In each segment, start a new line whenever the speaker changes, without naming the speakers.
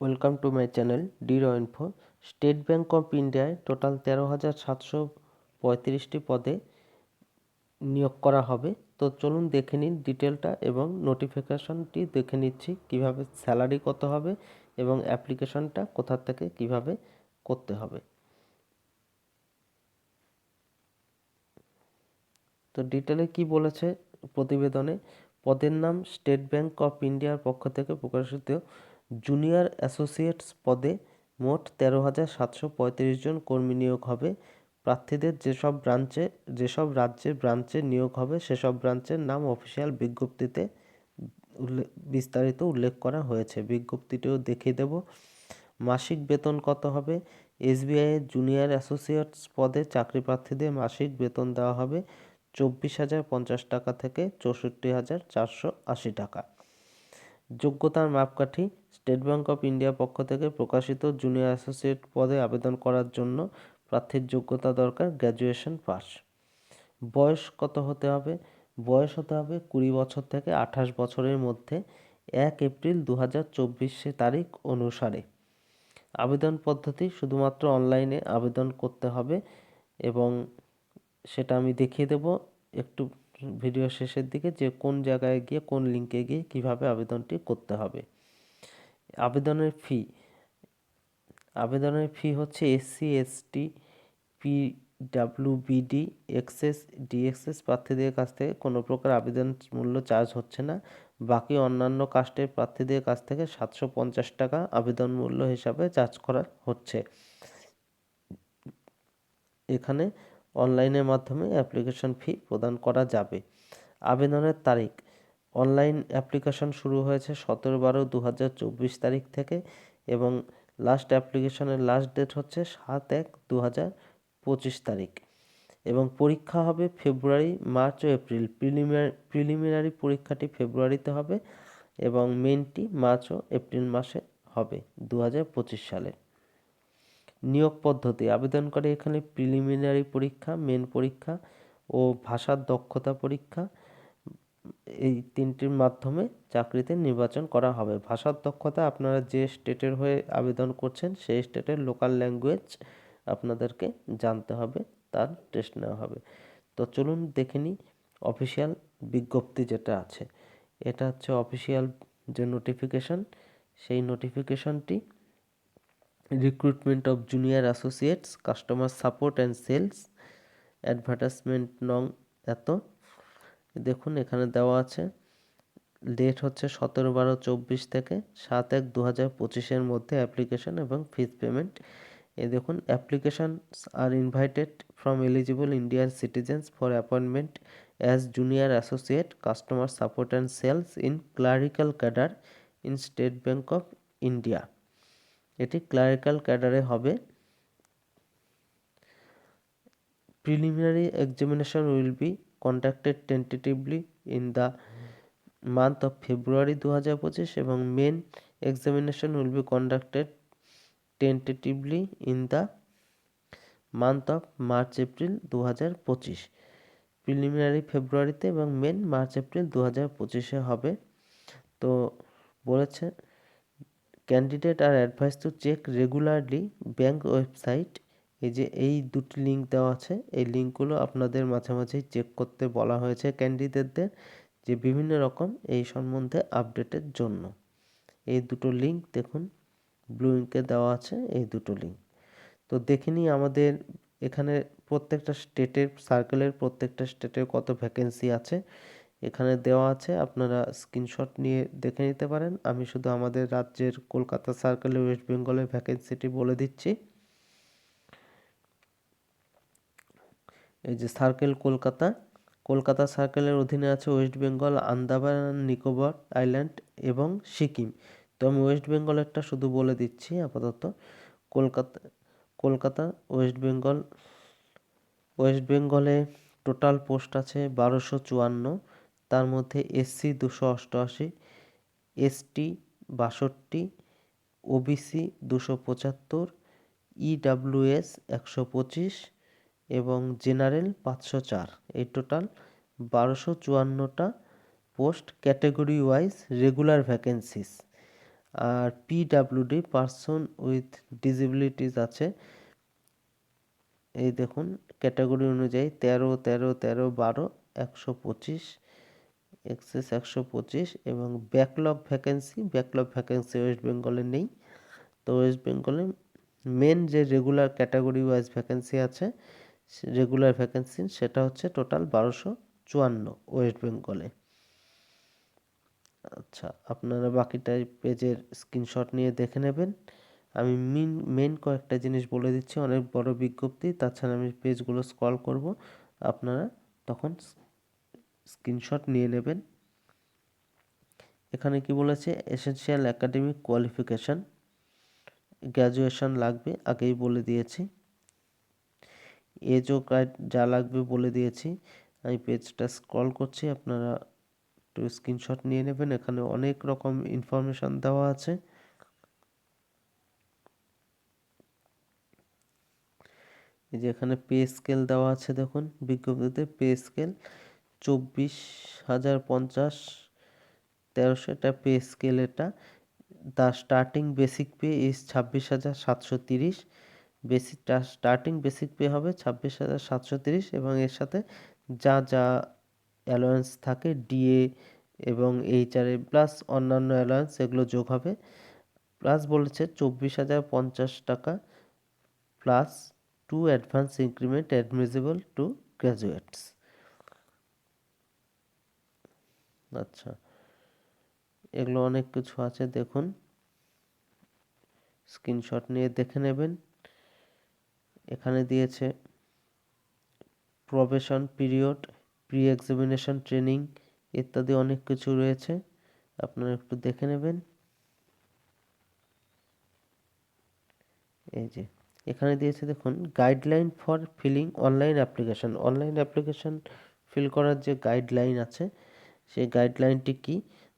Welcome to my channel ডিরো info. State bank of ইন্ডিয়ায় total 13,735টি পদে নিয়োগ করা হবে। তো চলুন দেখে নিন ডিটেলটা এবং নোটিফিকেশনটি দেখে নিচ্ছি কিভাবে স্যালারি কত হবে এবং অ্যাপ্লিকেশনটা কোথা থেকে কিভাবে করতে হবে। তো ডিটেলে কি বলেছে প্রতিবেদনে, পদের নাম স্টেট ব্যাঙ্ক অফ ইন্ডিয়ার পক্ষ থেকে প্রকাশিত জুনিয়র অ্যাসোসিয়েটস পদে মোট 13,735 জন কর্মী নিয়োগ হবে। প্রার্থীদের যেসব রাজ্যে ব্রাঞ্চে নিয়োগ হবে সেসব ব্রাঞ্চের নাম অফিসিয়াল বিজ্ঞপ্তিতে বিস্তারিত উল্লেখ করা হয়েছে। বিজ্ঞপ্তিটিও দেখিয়ে দেব। মাসিক বেতন কত হবে? এসবিআই এর জুনিয়র অ্যাসোসিয়েটস পদে চাকরি প্রার্থীদের মাসিক বেতন দেওয়া হবে 24,050 টাকা থেকে 64,480 টাকা। যোগ্যতার মাপকাঠি, স্টেট ব্যাঙ্ক অফ ইন্ডিয়ার পক্ষ থেকে প্রকাশিত জুনিয়র অ্যাসোসিয়েট পদে আবেদন করার জন্য প্রার্থীর যোগ্যতা দরকার গ্র্যাজুয়েশন পাস। বয়স কত হতে হবে? বয়স হতে হবে 20 বছর থেকে 28 বছরের মধ্যে 1 এপ্রিল 2024 তারিখ অনুসারে। আবেদন পদ্ধতি শুধুমাত্র অনলাইনে আবেদন করতে হবে এবং সেটা আমি দেখিয়ে দেব একটু ভিডিও শেষের দিকে যে কোন জায়গায় গিয়ে কোন লিঙ্কে গিয়ে কিভাবে আবেদনটি করতে হবে। আবেদনের ফি হচ্ছে এসসি এসটি পিডব্লিউবিডি এক্সএস ডিএক্সএস প্রার্থীদের কাছ থেকে কোনো প্রকার আবেদন মূল্য চার্জ হচ্ছে না। বাকি অন্যান্য কাস্টের প্রার্থীদের কাছ থেকে 750 টাকা আবেদন মূল্য হিসাবে চার্জ করা হচ্ছে। এখানে অনলাইনের মাধ্যমে অ্যাপ্লিকেশন ফি প্রদান করা যাবে। আবেদনের তারিখ, অনলাইন অ্যাপ্লিকেশন শুরু হয়েছে 17/12/2024 তারিখ থেকে এবং অ্যাপ্লিকেশনের লাস্ট ডেট হচ্ছে 7/1/2025 তারিখ এবং পরীক্ষা হবে ফেব্রুয়ারি, মার্চ ও এপ্রিল। প্রিলিমিনারি পরীক্ষাটি ফেব্রুয়ারিতে হবে এবং মেইনটি মার্চ ও এপ্রিল মাসে হবে 2025 সালে। নিয়োগ পদ্ধতি, আবেদনকারী এখানে প্রিলিমিনারি পরীক্ষা, মেন পরীক্ষা ও ভাষার দক্ষতা পরীক্ষা এই তিনটির মাধ্যমে চাকরিতে নির্বাচন করা হবে। ভাষার দক্ষতা আপনারা যে স্টেটের হয়ে আবেদন করছেন সেই স্টেটের লোকাল ল্যাঙ্গুয়েজ আপনাদেরকে জানতে হবে, তার টেস্ট নেওয়া হবে। তো চলুন দেখে নিই অফিসিয়াল বিজ্ঞপ্তি যেটা আছে। এটা হচ্ছে অফিসিয়াল যে নোটিফিকেশন, সেই নোটিফিকেশনটি recruitment of junior associates customer support and sales advertisement নং এত। দেখুন এখানে দেওয়া আছে, ডেট হচ্ছে 17/12/24 থেকে 7/1/2025 মধ্যে অ্যাপ্লিকেশন এবং ফিস পেমেন্ট। দেখুন, applications are invited from eligible Indian citizens for appointment as junior associate customer support and sales in clerical cadre in State bank of India. এটি ক্লারিক্যাল ক্যাডারে হবে। Preliminary examination will be conducted tentatively in the month of February 2025 এবং main examination will be conducted tentatively in the month of March April 2025। Preliminary ফেব্রুয়ারিতে এবং main March April 2025 হবে। তো বলেছে candidate are advised to check regularly bank website. এই যে এই দুটি লিঙ্ক দেওয়া আছে, এই লিঙ্কগুলো আপনাদের মাঝে মাঝেই চেক করতে বলা হয়েছে ক্যান্ডিডেটদের, যে বিভিন্ন রকম এই সম্বন্ধে আপডেটের জন্য। এই দুটো লিঙ্ক দেখুন ব্লু ইঙ্কে দেওয়া আছে, এই দুটো লিঙ্ক। তো দেখে নিই আমাদের এখানে প্রত্যেকটা স্টেটের কত ভ্যাকেন্সি আছে এখানে দেওয়া আছে, আপনারা স্ক্রিনশট নিয়ে দেখে নিতে পারেন। আমি শুধু আমাদের রাজ্যের কলকাতা সার্কেলের ওয়েস্ট বেঙ্গলের ভ্যাকেন্সিটি বলে দিচ্ছি। এই যে সার্কেল কলকাতা সার্কেলের অধীনে আছে ওয়েস্ট বেঙ্গল, আন্দামান নিকোবর আইল্যান্ড এবং সিকিম। তো আমি ওয়েস্ট বেঙ্গলেরটা শুধু বলে দিচ্ছি আপাতত। কলকাতা ওয়েস্ট বেঙ্গলে টোটাল পোস্ট আছে 1254, তার মধ্যে এসসি 288, এসটি 62, ওবিসি 275, ইডাব্লিউএস 125 এবং জেনারেল 504। এই টোটাল 1254টা post category wise regular vacancies. আর পিডাব্লিউডি পারসন উইথ ডিসেবিলিটিস আছে, এই দেখুন ক্যাটাগরি অনুযায়ী 13, 13, 13, 12, 125, এক্সেস 125 এবং ব্যাকলগ ভ্যাকেন্সি ওয়েস্ট বেঙ্গলে নেই। তো ওয়েস্ট বেঙ্গলে মেন যে রেগুলার ক্যাটাগরি ওয়াইজ ভ্যাকেন্সি আছে, রেগুলার ভ্যাকেন্সি সেটা হচ্ছে টোটাল 1254 ওয়েস্ট বেঙ্গলে। আচ্ছা, আপনারা বাকিটা পেজের স্ক্রিনশট নিয়ে দেখে নেবেন। আমি মেন কয়েকটা জিনিস বলে দিচ্ছি, অনেক বড় বিজ্ঞপ্তি, তাছাড়া আমি পেজগুলো স্ক্রল করব, আপনারা তখন স্ক্রিনশট নিয়ে নেবেন। এখানে কি বলেছে, এসেনশিয়াল একাডেমিক কোয়ালিফিকেশন, গ্র্যাজুয়েশন লাগবে, আগেই বলে দিয়েছি। এজও যা লাগবে বলে দিয়েছি। আমি পেজটা স্ক্রল করছি, আপনারা একটু স্ক্রিনশট নিয়ে নেবেন। এখানে অনেক রকম ইনফরমেশন দেওয়া আছে। এই যে এখানে পে স্কেল দেওয়া আছে, দেখুন বিজ্ঞপ্তিতে পে স্কেল 24,050, 1300, এটা পে স্কেল। এটা the starting basic pay is 26,730, starting basic pay হবে 26,730 এবং এর সাথে যা যা অ্যালাওয়েন্স থাকে, ডিএ এবং এইচআরএ প্লাস অন্যান্য অ্যালাওয়েন্স, এগুলো যোগ হবে। প্লাস বলেছে 24,050 টাকা plus 2 advance increment admissible to graduates. আচ্ছা, এগুলো অনেক কিছু আছে, দেখুন স্ক্রিনশট নিয়ে দেখে নেবেন। এখানে দিয়েছে probation period, pre examination training ইত্যাদি অনেক কিছু রয়েছে, আপনারা একটু দেখে নেবেন। এই যে এখানে দিয়েছে দেখুন, guideline for filling online application fill করার যে গাইডলাইন আছে, সেই গাইডলাইনটি কি,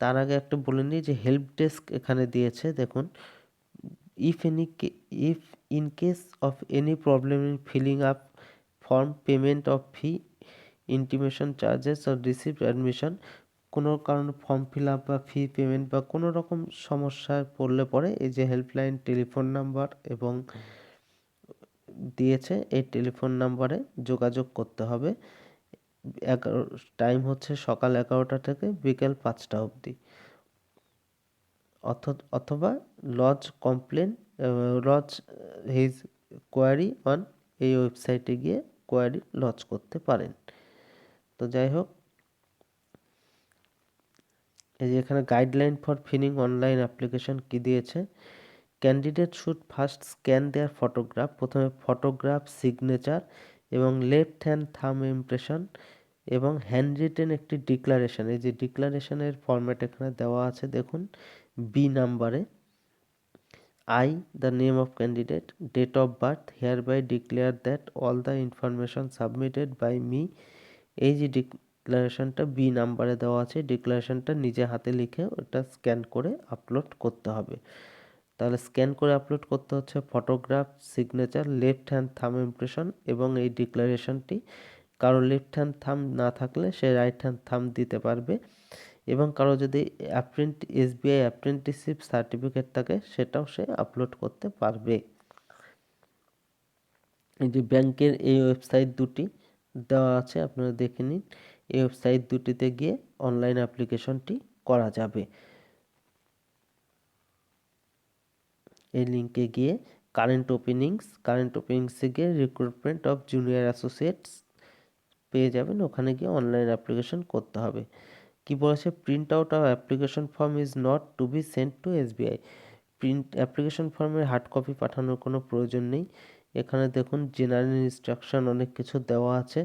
তার আগে একটা বলে নিই যে হেল্প ডেস্ক এখানে দিয়েছে, দেখুন if in case of any problem in filling up form, payment of fee, intimation charges or received admission, কোনো কারণে ফর্ম ফিল আপ বা ফি পেমেন্ট বা কোনো রকম সমস্যায় পড়লে পরে এই যে হেল্পলাইন টেলিফোন নাম্বার এবং দিয়েছে, এই টেলিফোন নাম্বারে যোগাযোগ করতে হবে। টাইম হচ্ছে সকাল 11টা থেকে বিকেল 5টা অবধি। অথবা লজ হিজ কোয়ারি অন, এই ওয়েবসাইটে গিয়ে কোয়ারি লজ করতে পারেন। তো যাই হোক, এই যে এখানে guideline for filling online application কি দিয়েছে, candidate should first scan their photograph, প্রথমে ফটোগ্রাফ, সিগনেচার এবং লেফট হ্যান্ড থাম ইমপ্রেশন এবং হ্যান্ড রিটেন একটি ডিক্লারেশন। এই যে ডিক্লারেশনের ফরম্যাট এখানে দেওয়া আছে, দেখুন বি নাম্বারে, I, the name of candidate, date of birth, hereby declare that all the information submitted by me, এই যে ডিক্লারেশনটা বি নাম্বারে দেওয়া আছে, ডিক্লারেশনটা নিজে হাতে লিখে ওটা স্ক্যান করে আপলোড করতে হবে। তাহলে স্ক্যান করে আপলোড করতে হচ্ছে photograph, signature, left hand thumb impression এবং এই ডিক্লারেশনটি। কারো লেফট হ্যান্ড থাম না থাকলে সে রাইট হ্যান্ড থাম দিতে পারবে এবং কারো যদি এসবিআই অ্যাপ্রেন্টিসশিপ সার্টিফিকেট থাকে সেটাও সে আপলোড করতে পারবে। এই যে ব্যাংকের এই ওয়েবসাইট দুটি দেওয়া আছে, আপনারা দেখে নিন। এই ওয়েবসাইট দুটিতে গিয়ে অনলাইন অ্যাপ্লিকেশনটি করা যাবে। এই লিঙ্কে গিয়ে কারেন্ট ওপেনিংসে গিয়ে রিক্রুটমেন্ট অফ জুনিয়র অ্যাসোসিয়েটস পেয়ে যাবেন, ওখানে গিয়ে অনলাইন অ্যাপ্লিকেশন করতে হবে। কি বলেছে, print out of application form is not to be sent to SBI, application ফর্মের হার্ড কপি পাঠানোর কোনো প্রয়োজন নেই। এখানে দেখুন জেনারেল ইনস্ট্রাকশন অনেক কিছু দেওয়া আছে।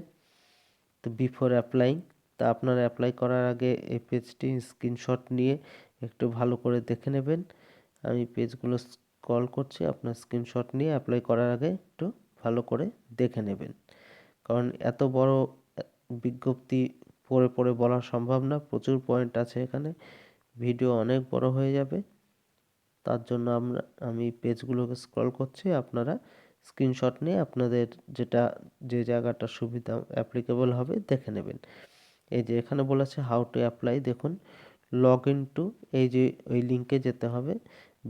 তো বিফোর অ্যাপ্লাইং, তা আপনারা অ্যাপ্লাই করার আগে এই পেজটি স্ক্রিনশট নিয়ে একটু ভালো করে দেখে নেবেন। আমি পেজগুলো স্ক্রল করছি, আপনার স্ক্রিনশট নিয়ে অ্যাপ্লাই করার আগে একটু ভালো করে দেখে নেবেন, কারণ এত বড় বিজ্ঞপ্তি পড়ে পড়ে বলা সম্ভব না, প্রচুর পয়েন্ট আছে এখানে, ভিডিও অনেক বড় হয়ে যাবে। তার জন্য আমি পেজগুলোকে স্ক্রল করছি, আপনারা স্ক্রিনশট নিয়ে আপনাদের যে জায়গাটা সুবিধা অ্যাপ্লিকেবল হবে দেখে নেবেন। এই যে এখানে বলেছে হাউ টু অ্যাপ্লাই, দেখুন লগ ইন টু, এই যে ওই লিঙ্কে যেতে হবে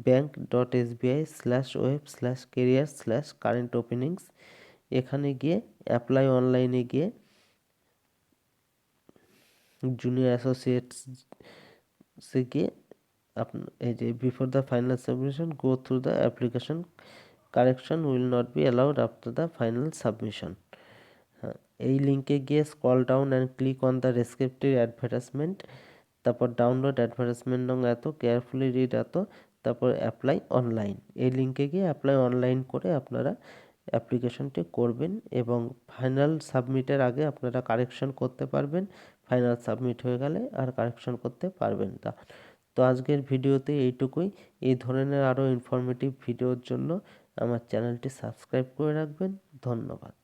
bank.sbi/web/career/current openings। এখানে গিয়ে অ্যাপ্লাই অনলাইনে গিয়ে জুনিয়র অ্যাসোসিয়েটস গিয়ে এই যে before the final submission go through the application, correction will not be allowed after the final submission. হ্যাঁ, এই লিঙ্কে গিয়ে scroll down and click on the respective advertisement, তারপর ডাউনলোড অ্যাডভার্টাইজমেন্ট নং এত, কেয়ারফুলি রিড এত, তারপর অ্যাপ্লাই অনলাইন। এই লিঙ্কে গিয়ে অ্যাপ্লাই অনলাইন করে আপনারা অ্যাপ্লিকেশনটি করবেন এবং ফাইনাল সাবমিটের আগে আপনারা কারেকশন করতে পারবেন। ফাইনাল সাবমিট হয়ে গেলে আর কারেকশন করতে পারবেন না। তো আজকের ভিডিওতে এইটুকুই। এই ধরনের আরও ইনফরমেটিভ ভিডিওর জন্য আমার চ্যানেলটি সাবস্ক্রাইব করে রাখবেন। ধন্যবাদ।